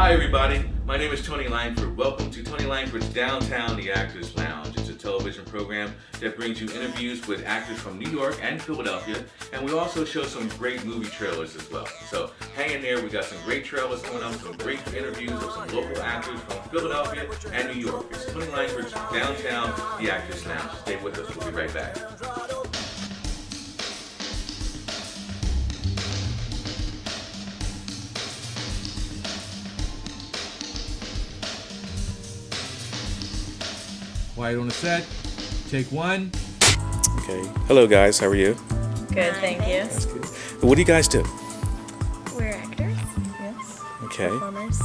Hi everybody, my name is Tony Lankford. Welcome to Tony Lankford's Downtown The Actors Lounge. It's a television program that brings you interviews with actors from New York and Philadelphia, and we also show some great movie trailers as well. So hang in there, we got some great trailers coming up, some great interviews of some local actors from Philadelphia and New York. It's Tony Lankford's Downtown The Actors Lounge. Stay with us, we'll be right back. Quiet on the set. Take one. Okay. Hello, guys. How are you? Good, thank you. That's good. What do you guys do? We're actors, yes. Okay. Performers.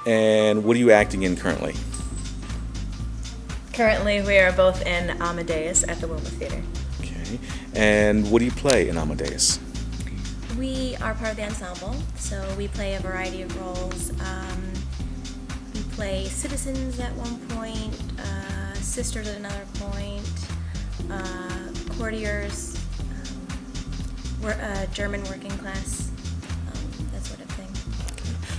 And what are you acting in currently? Currently, we are both in Amadeus at the Wilma Theater. Okay. And what do you play in Amadeus? We are part of the ensemble, so we play a variety of roles. We play citizens at one point, sisters at another point, courtiers, German working class, that sort of thing.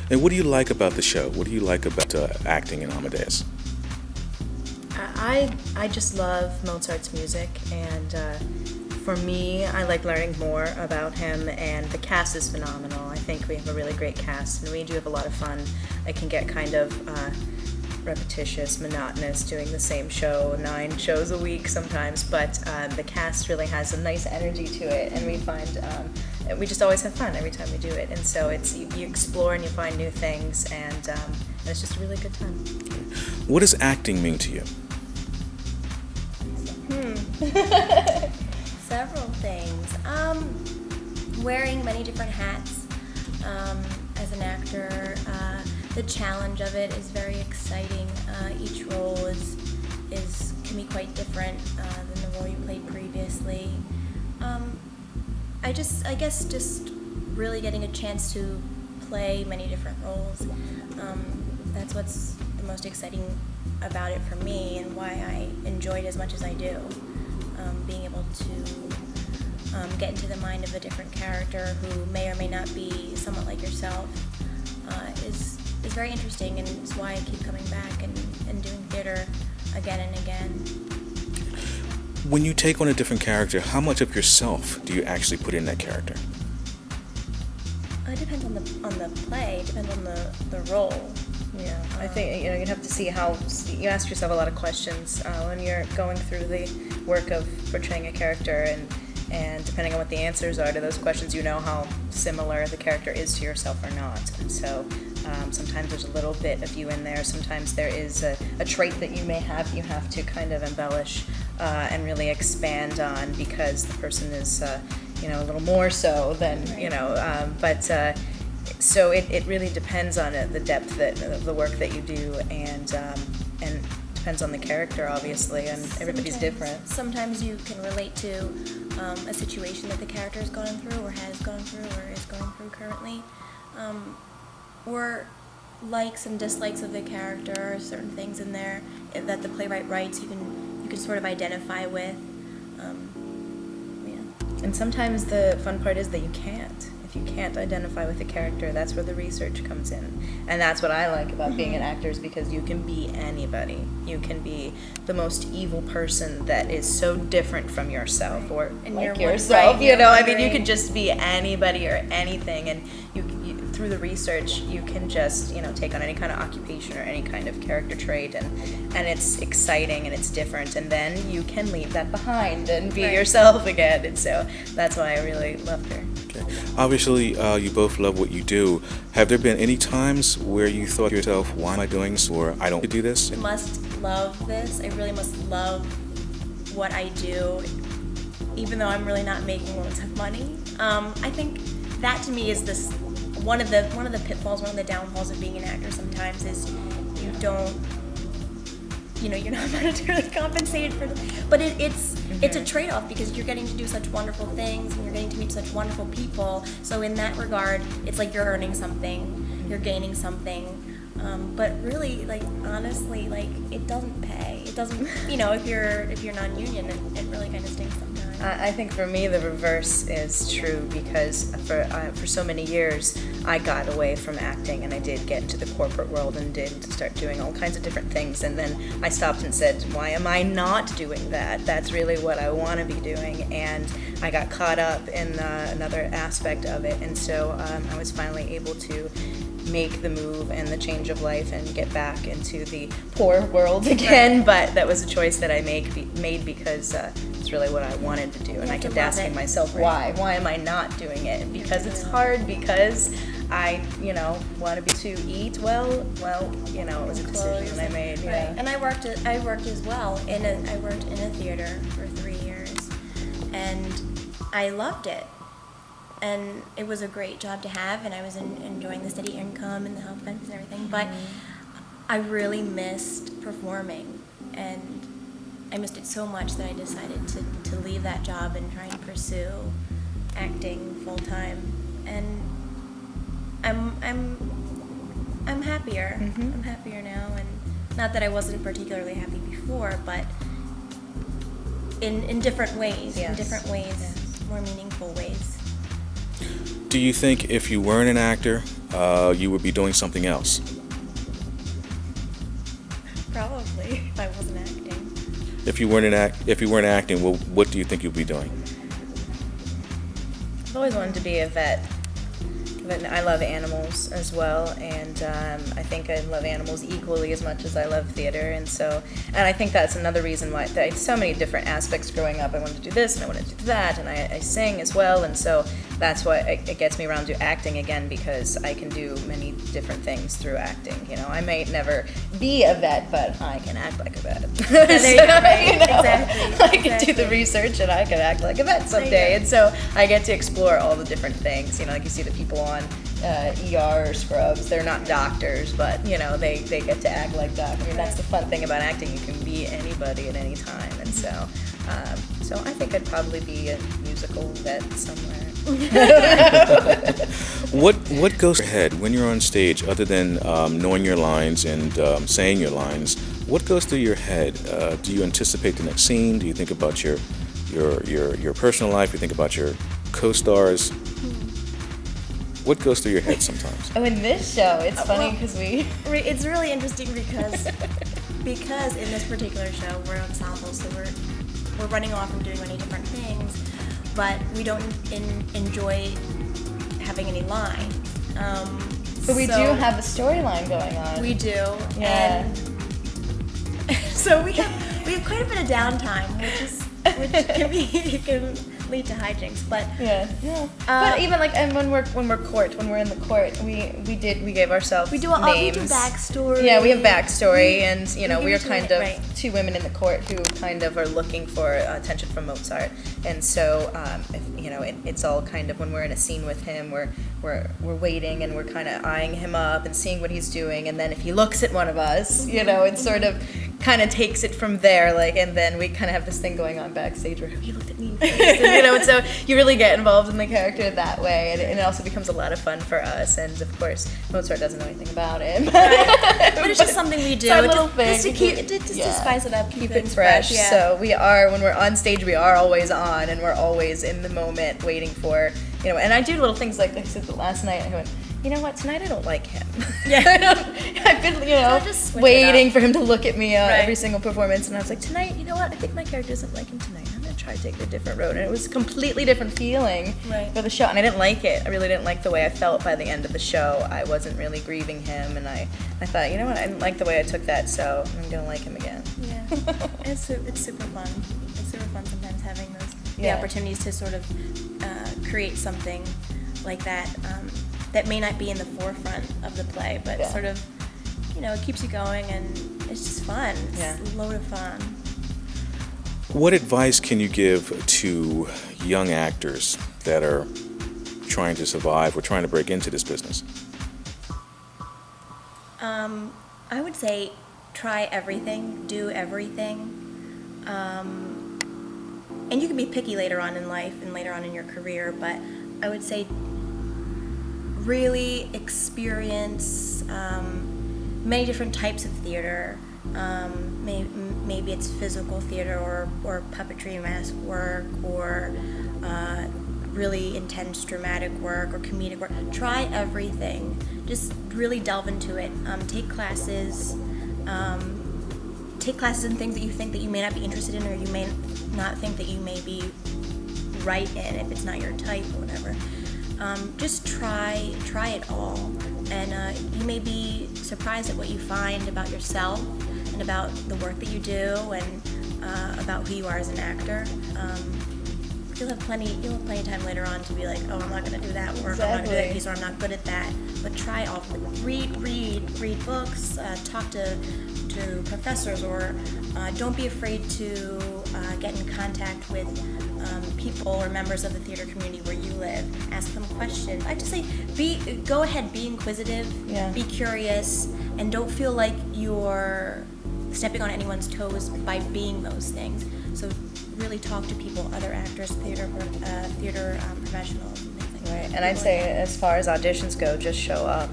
And what do you like about the show? What do you like about acting in Amadeus? I just love Mozart's music, and for me, I like learning more about him, and the cast is phenomenal. I think we have a really great cast, and we do have a lot of fun. It can get kind of repetitious, monotonous, doing the same show, 9 shows a week sometimes, but the cast really has a nice energy to it, and we find we just always have fun every time we do it, and so it's you explore and you find new things, and it's just a really good time. What does acting mean to you? Several things. Wearing many different hats as an actor. The challenge of it is very exciting. Each role can be quite different than the role you played previously. I guess just really getting a chance to play many different roles. That's what's the most exciting about it for me, and why I enjoy it as much as I do. Being able to get into the mind of a different character who may or may not be somewhat like yourself is very interesting, and it's why I keep coming back and doing theater again and again. When you take on a different character, how much of yourself do you actually put in that character? It depends on the play. It depends on the role. Yeah, I think you'd have to see how you ask yourself a lot of questions when you're going through the work of portraying a character, and depending on what the answers are to those questions, you know how similar the character is to yourself or not. And so sometimes there's a little bit of you in there. Sometimes there is a trait that you may have. You have to kind of embellish and really expand on, because the person is a little more so than so it really depends on the depth of the work that you do, and depends on the character, obviously, and everybody's different. Sometimes you can relate to a situation that the character has gone through, or has gone through, or is going through currently, or likes and dislikes of the character, certain things in there that the playwright writes you can sort of identify with. And sometimes the fun part is that you can't. If you can't identify with the character, that's where the research comes in. And that's what I like about being an actor, is because you can be anybody. You can be the most evil person that is so different from yourself, or And like you're yourself. right, I mean, you could just be anybody or anything, and you through the research, you can just take on any kind of occupation or any kind of character trait, and it's exciting and it's different, and then you can leave that behind and be yourself again. And so that's why I really loved her. Okay. Obviously, you both love what you do. Have there been any times where you thought to yourself, why am I doing this, or I don't do this? I must love this. I really must love what I do, even though I'm really not making loads of money. I think that to me is one of the pitfalls, one of the downfalls of being an actor sometimes, is you're not monetarily compensated for it. But it's a trade-off, because you're getting to do such wonderful things, and you're getting to meet such wonderful people. So in that regard, it's like you're earning something, you're gaining something. But really, honestly, it doesn't pay. It doesn't, if you're non-union, it really kind of stinks sometimes. I think for me the reverse is true, because for so many years I got away from acting, and I did get into the corporate world and did start doing all kinds of different things, and then I stopped and said, why am I not doing that? That's really what I want to be doing, and I got caught up in another aspect of it, and so I was finally able to make the move and the change of life and get back into the poor world again. But that was a choice that I made because it's really what I wanted to do, and I kept asking myself, why am I not doing it? Because it's hard, because I want to eat well, it was a decision that I made. Right. Yeah. And I worked as well I worked in a theater for 3 years, and I loved it. And it was a great job to have, and I was enjoying the steady income and the health benefits and everything, but I really missed performing, and I missed it so much that I decided to leave that job and try and pursue acting full time. And I'm happier. I'm happier now, and not that I wasn't particularly happy before, but in different ways, more meaningful ways. Do you think if you weren't an actor, you would be doing something else? Probably, if I wasn't acting. If you weren't acting, what do you think you'd be doing? I've always wanted to be a vet. But I love animals as well, and I think I love animals equally as much as I love theater, and I think that's another reason why there are so many different aspects growing up. I wanted to do this and I wanted to do that, and I sing as well, and so that's why it gets me around to acting again, because I can do many different things through acting. I may never be a vet, but I can act like a vet. Exactly. I can do the research and I can act like a vet someday, and so I get to explore all the different things. Like you see the people on ER or Scrubs, they're not doctors, but they get to act like doctors. I mean, that's the fun thing about acting. You can be anybody at any time, and so I think I'd probably be a musical vet somewhere. What goes through your head when you're on stage, other than knowing your lines and saying your lines? What goes through your head? Do you anticipate the next scene? Do you think about your personal life? You think about your co-stars? What goes through your head sometimes? Oh, in this show, it's funny because it's really interesting because in this particular show we're ensembles, so we're running off and doing many different things, but we don't enjoy having any lines. But we do have a storyline going on. We do, yeah. And so we have quite a bit of downtime, which can lead to hijinks, but but even when we're in the court, we gave ourselves names. We do backstory. Yeah, we have backstory, and we are kind of right. two women in the court who kind of are looking for attention from Mozart, and so it's all kind of when we're in a scene with him, we're waiting and we're kind of eyeing him up and seeing what he's doing, and then if he looks at one of us, it sort of kind of takes it from there, and then we kind of have this thing going on backstage where he looked at me first, and so you really get involved in the character that way, and it also becomes a lot of fun for us, and of course Mozart doesn't know anything about it. Right. But it's just something we do. It's our little thing. Just to spice it up, keep it fresh. Yeah. So we are, when we're on stage, we are always on, and we're always in the moment waiting for, and I do little things like I said last night, I went, you know what, tonight I don't like him. Yeah. I've been, waiting for him to look at me every single performance, and I was like, tonight, you know what, I think my character doesn't like him tonight. I'm going to try to take a different road. And it was a completely different feeling for the show, and I didn't like it. I really didn't like the way I felt by the end of the show. I wasn't really grieving him, and I thought, you know what, I didn't like the way I took that, so I'm going to like him again. Yeah, it's super fun. It's super fun sometimes having the opportunities to sort of create something like that. That may not be in the forefront of the play, but sort of, it keeps you going, and it's just fun. It's a load of fun. What advice can you give to young actors that are trying to survive or trying to break into this business? I would say try everything, do everything. And you can be picky later on in life and later on in your career, but I would say really experience many different types of theater, Maybe it's physical theater or puppetry, mask work, or really intense dramatic work or comedic work. Try everything. Just really delve into it. Take classes. Take classes in things that you think that you may not be interested in, or you may not think that you may be right in if it's not your type or whatever. Just try it all, and you may be surprised at what you find about yourself and about the work that you do, and about who you are as an actor. You'll have plenty of time later on to be like, oh, I'm not going to do that work, I'm not going to do that piece, or I'm not good at that. But try all of it. Read books, talk to professors, or don't be afraid to get in contact with people or members of the theater community where you live. Ask them questions. I just say, go ahead, be inquisitive, be curious, and don't feel like you're stepping on anyone's toes by being those things. So really talk to people, other actors, theater professionals, and things like that. Right, and I'd say as far as auditions go, just show up.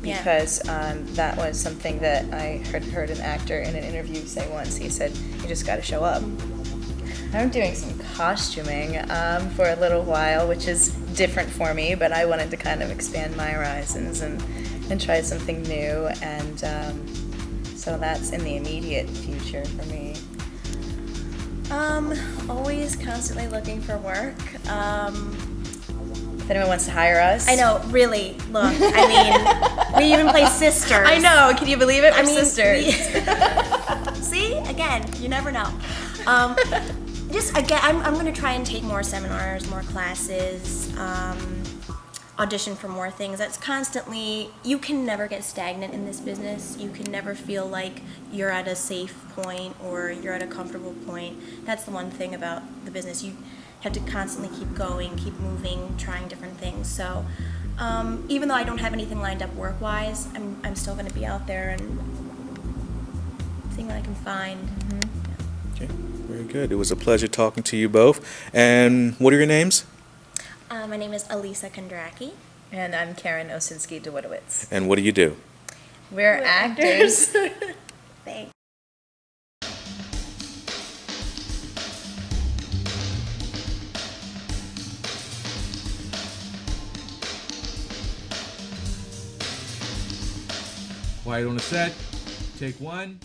Because that was something that I heard an actor in an interview say once. He said, you just got to show up. I'm doing some costuming for a little while, which is different for me, but I wanted to kind of expand my horizons and try something new, and so that's in the immediate future for me. Always constantly looking for work. If anyone wants to hire us. I know, really, look, I mean, we even play sisters. I know, can you believe it? We're sisters. See, again, you never know. Just, again, I'm going to try and take more seminars, more classes, audition for more things. That's constantly, you can never get stagnant in this business. You can never feel like you're at a safe point or you're at a comfortable point. That's the one thing about the business. You have to constantly keep going, keep moving, trying different things. So even though I don't have anything lined up work-wise, I'm still going to be out there and seeing what I can find. Okay, very good. It was a pleasure talking to you both. And what are your names? My name is Alyssa Kondracki. And I'm Karyn Osinski DeWittowitz. And what do you do? We're actors. Thanks. Quiet on the set. Take one.